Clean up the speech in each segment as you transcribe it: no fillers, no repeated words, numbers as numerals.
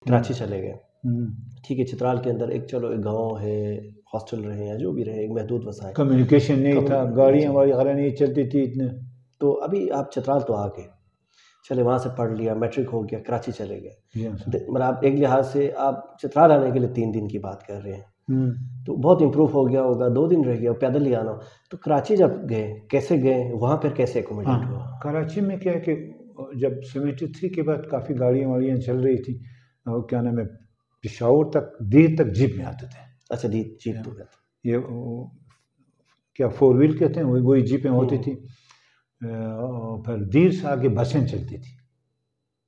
कराची चले गए। ठीक है, चित्राल के अंदर एक चलो एक गांव है, हॉस्टल रहे या जो भी रहे, एक महदूद वसाइल, कम्युनिकेशन नहीं था, गाड़ियाँ वाड़ी नहीं चलती थी इतने। तो अभी आप चित्राल तो आ गए, चले वहाँ से पढ़ लिया, मैट्रिक हो गया, कराची चले गए। मतलब आप एक लिहाज से आप चित्राल आने के लिए 3 दिन की बात कर रहे हैं, तो बहुत इम्प्रूव हो गया होगा। 2 दिन रह गया, पैदल ही आना। तो कराची जब गए, कैसे गए वहाँ पर, कैसे एकोमोडेट हुआ? कराची में क्या है कि जब 73 के बाद काफ़ी गाड़ियाँ वाड़ियाँ चल रही थी, क्या नाम है, पेशावर तक देर तक जीप में आते थे। अच्छा, जीप तो ये क्या 4 व्हील कहते हैं, वही जीपें होती थी। फिर देर से आगे बसें चलती थी,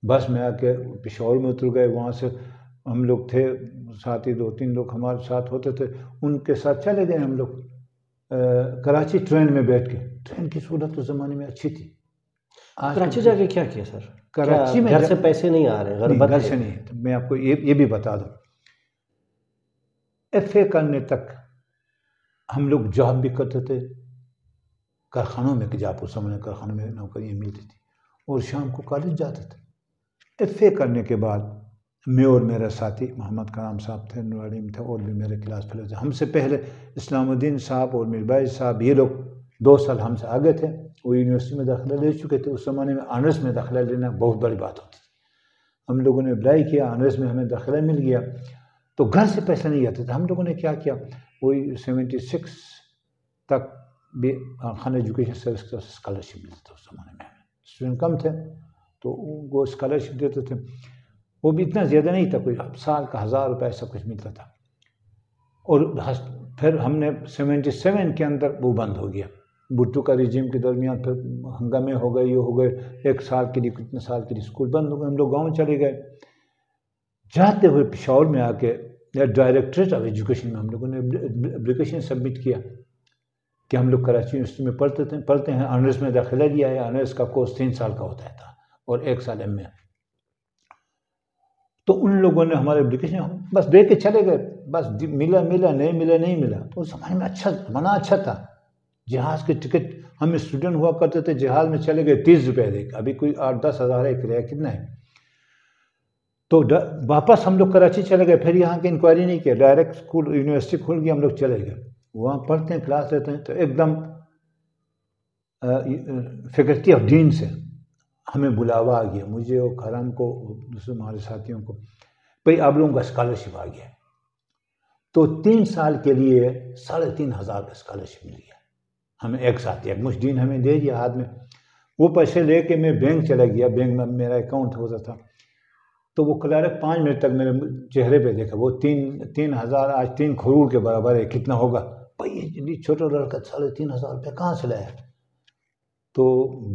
बस में आके पेशावर में उतर गए। वहाँ से हम लोग थे साथ ही 2-3 लोग हमारे साथ होते थे, उनके साथ चले गए हम लोग कराची ट्रेन में बैठ के। ट्रेन की सूरत उस ज़माने में अच्छी थी। कराची जाके क्या किया सर? कराची में घर से पैसे नहीं आ रहे, घर से नहीं। तो मैं आपको ये भी बता दूं, FA करने तक हम लोग जॉब भी करते थे कारखानों में, कि जापुर सामने कारखानों में नौकरियाँ मिलती थी, और शाम को कॉलेज जाते थे। FA करने के बाद मैं और मेरा साथी मोहम्मद कलाम साहब थे, नवाड़ी में थे, और भी मेरे क्लास फेलो थे। हमसे पहले इस्लामुद्दीन साहब और मीरबाई साहब, ये लोग 2 साल हमसे आगे थे, वो यूनिवर्सिटी में दाखिला ले चुके थे। उस ज़माने में ऑनर्स में दाखिला लेना बहुत बड़ी बात होती थी। हम लोगों ने अप्लाई किया, ऑनर्स में हमें दाखिला मिल गया। तो घर से पैसे नहीं आते थे। हम लोगों ने क्या किया, वही 76 तक भी खान एजुकेशन सर्विस की तरफ से स्कॉलरशिप मिलती थी। उस ज़माने में स्टूडेंट कम थे तो वो स्कॉलरशिप देते थे, वो भी इतना ज़्यादा नहीं था, कोई साल का 1000 रुपये सब कुछ मिलता था। और फिर हमने 77 के अंदर वो बंद हो गया, भुट्टो का रिजीम के दरमियान फिर हंगामे हो गए, ये हो गए, 1 साल के लिए, कितने साल के लिए स्कूल बंद हो गए। हम लोग गाँव चले गए। जाते हुए पेशावर में आके डायरेक्टरेट ऑफ एजुकेशन में हम लोगों ने एप्लीकेशन सबमिट किया कि हम लोग कराची यूनिवर्सिटी में पढ़ते हैं, ऑनर्स में दाखिला लिया है। ऑनर्स का कोर्स 3 साल का होता था और 1 साल MA। तो उन लोगों ने हमारे एप्लीकेशन बस दे के चले गए, बस मिला नहीं मिला। तो उस समय में अच्छा था। जहाज़ के टिकट, हम स्टूडेंट हुआ करते थे, जहाज़ में चले गए 30 रुपये दे, अभी कोई 8-10 हज़ार है किराया, कितना है। तो वापस हम लोग कराची चले गए, फिर यहाँ की इंक्वायरी नहीं किया, डायरेक्ट स्कूल यूनिवर्सिटी खुल गई, हम लोग चले गए। वहाँ पढ़ते हैं, क्लास लेते हैं, तो एकदम फैकल्टी ऑफ डीन से हमें बुलावा आ गया, मुझे और खराम को, दूसरे हमारे साथियों को, भाई आप लोगों का स्कॉलरशिप आ गया। तो 3 साल के लिए 3500 का स्कॉलरशिप मिल गया हमें एक साथ। एक मुश्दीन हमें दे दिया हाथ में। वो पैसे लेके मैं बैंक चला गया, बैंक में मेरा अकाउंट होता था। तो वो क्लर्क 5 मिनट तक मेरे चेहरे पे देखा, वो 3000 आज 3 करोड़ के बराबर है, कितना होगा भाई, ये छोटा लड़का 3500 रुपये कहाँ से लाया। तो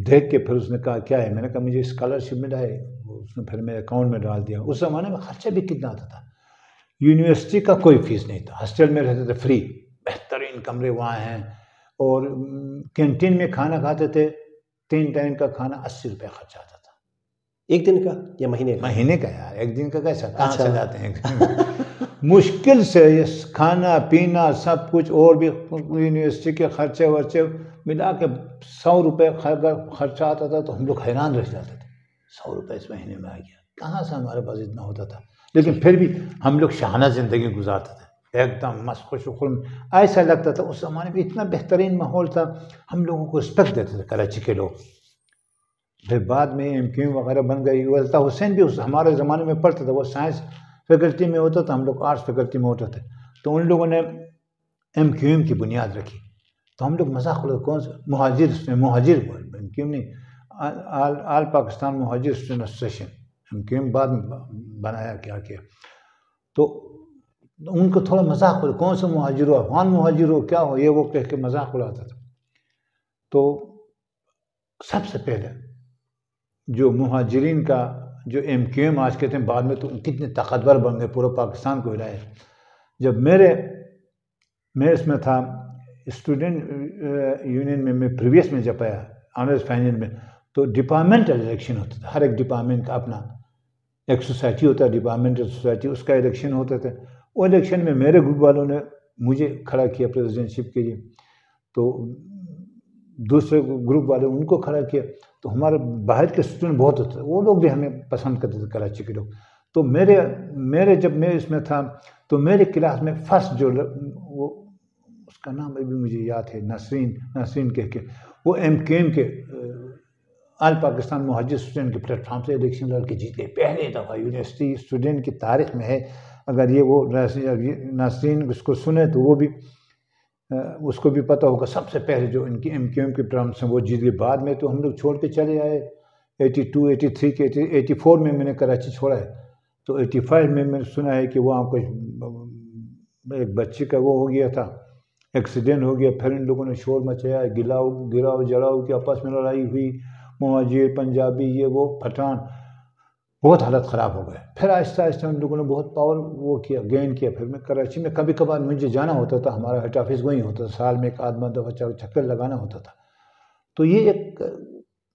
देख के फिर उसने कहा क्या है, मैंने कहा मुझे स्कॉलरशिप मिला है। उसने फिर मेरे अकाउंट में डाल दिया। उस ज़माने में खर्चा भी कितना आता था, यूनिवर्सिटी का कोई फीस नहीं था, हॉस्टल में रहते थे फ्री, बेहतरीन कमरे वहाँ हैं, और कैंटीन में खाना खाते थे, 3 टाइम का खाना 80 रुपये खर्चा आता था। एक दिन का या महीने का? महीने का यार, एक दिन का कैसा, कहाँ से लाते हैं मुश्किल से खाना पीना सब कुछ, और भी यूनिवर्सिटी के खर्चे वर्चे मिला के 100 रुपये खर्चा आता था। तो हम लोग हैरान रह जाते थे, 100 रुपये इस महीने में आ गया, कहाँ से हमारे पास इतना होता था। लेकिन फिर भी हम लोग शाहाना ज़िंदगी गुजारते थे, एकदम मस्त खुशखुश, ऐसा लगता था। उस ज़माने में इतना बेहतरीन माहौल था, हम लोगों को रिस्पेक्ट देते थे कराची के लोग। फिर बाद में MQ वगैरह बन गई। अल्ताफ़ हुसैन भी उस हमारे ज़माने में पढ़ता था, वो साइंस फैकल्टी में होता था, हम लोग आर्ट्स फैकल्टी में होते थे। तो उन लोगों ने MQ की बुनियाद रखी। तो हम लोग मजाक उड़ाते, कौन सा मुहाजिर MQ नहीं, आल पाकिस्तान मुहाजिर स्टूडेंट एसोसिएशन, MQ बाद में बनाया, क्या किया। तो उनको थोड़ा मजाक, कौन सा मुहाजिर हो, अफगान मुहाजिर हो, क्या हो, ये वो कह के मजाक उड़ाता था। तो सबसे पहले जो मुहाजिरीन का जो MQ आज कहते हैं, बाद में तो कितने ताकतवर बन गए, पूरा पाकिस्तान को हिलाए। जब मैं इसमें था स्टूडेंट यूनियन में, मैं प्रीवियस में जब आया ऑनर्स फाइनल में, तो डिपार्टमेंटल इलेक्शन होता था, हर एक डिपार्टमेंट का अपना एक सोसाइटी होता है, डिपार्टमेंटल सोसाइटी, उसका इलेक्शन होते थे। वो इलेक्शन में मेरे ग्रुप वालों ने मुझे खड़ा किया प्रेसिडेंटशिप के लिए, तो दूसरे ग्रुप वाले उनको खड़ा किया। तो हमारे बाहर के स्टूडेंट बहुत होते थे, वो लोग भी हमें पसंद करते थे, कराची के लोग। तो मेरे जब मैं इसमें था तो मेरे क्लास में फर्स्ट जो वो उसका नाम अभी मुझे याद है, नसरीन कह के, वो MKM के आल पाकिस्तान मुहाजिर स्टूडेंट के प्लेटफॉर्म से इलेक्शन लड़ के जीत गए। पहले दफ़ा यूनिवर्सिटी स्टूडेंट की तारीख में है। अगर ये वो नसरीन उसको सुने तो वो भी उसको भी पता होगा, सबसे पहले जो इनकी MKM के प्रोग्राम से वो जीत गए। बाद में तो हम लोग छोड़ के चले आए 82, 83 के 84 में मैंने कराची छोड़ा है। तो 85 में मैंने सुना है कि वहाँ कुछ एक बच्चे का वो हो गया था, एक्सीडेंट हो गया। फिर इन लोगों ने शोर मचाया, गिराव जड़ाव की आपस में लड़ाई हुई, मुहाजिर पंजाबी ये वो पठान, बहुत हालत ख़राब हो गए। फिर आहिस्ता आहिस्ता उन लोगों ने बहुत पावर वो किया, गेन किया। फिर मैं कराची में कभी कभार मुझे जाना होता था, हमारा हेड ऑफिस वहीं होता था, साल में एक आध दफ़ा चक्कर लगाना होता था। तो ये एक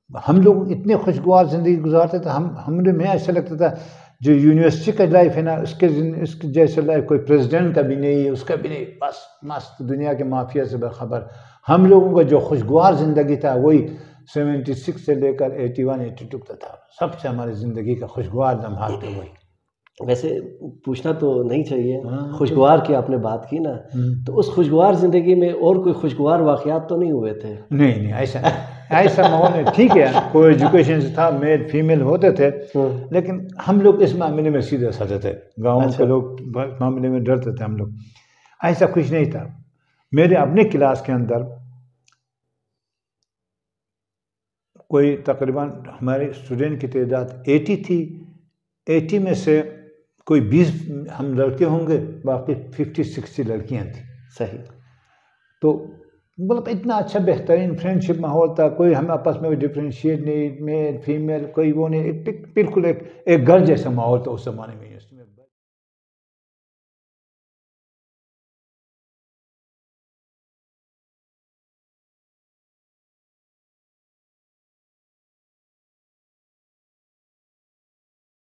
हम लोग इतने खुशगवार ज़िंदगी गुजारते थे। हमें ऐसा लगता था जो यूनिवर्सिटी का लाइफ है ना, इसके जैसे लाइफ कोई प्रेसिडेंट का भी नहीं है, उसका भी नहीं, बस मस्त दुनिया के माफिया से बेखबर। हम लोगों का जो खुशगवार ज़िंदगी था वही 76 से लेकर 81, 82 तक था। सबसे हमारी ज़िंदगी का खुशगवार लम्हात थे वही। वैसे पूछना तो नहीं चाहिए, खुशगवार की आपने बात की ना, तो उस खुशगवार ज़िंदगी में और कोई खुशगवार वाक़यात तो नहीं हुए थे? नहीं ऐसा माहौल नहीं। ठीक है, कोई एजुकेशन था, मेल फीमेल होते थे, लेकिन हम लोग इस मामले में सीधे साधे थे। गाँव के लोग मामले में डरते थे, हम लोग ऐसा कुछ नहीं था। मेरे अपने क्लास के अंदर कोई तकरीबन हमारे स्टूडेंट की तादाद 80 थी। 80 में से कोई 20 हम लड़के होंगे, बाकी 50-60 लड़कियां थी। सही। तो मतलब इतना अच्छा बेहतरीन फ्रेंडशिप माहौल था, कोई हम आपस में डिफ्रेंशिएट नहीं, मेल फीमेल कोई वो नहीं, बिल्कुल एक घर जैसा माहौल था उस ज़माने में।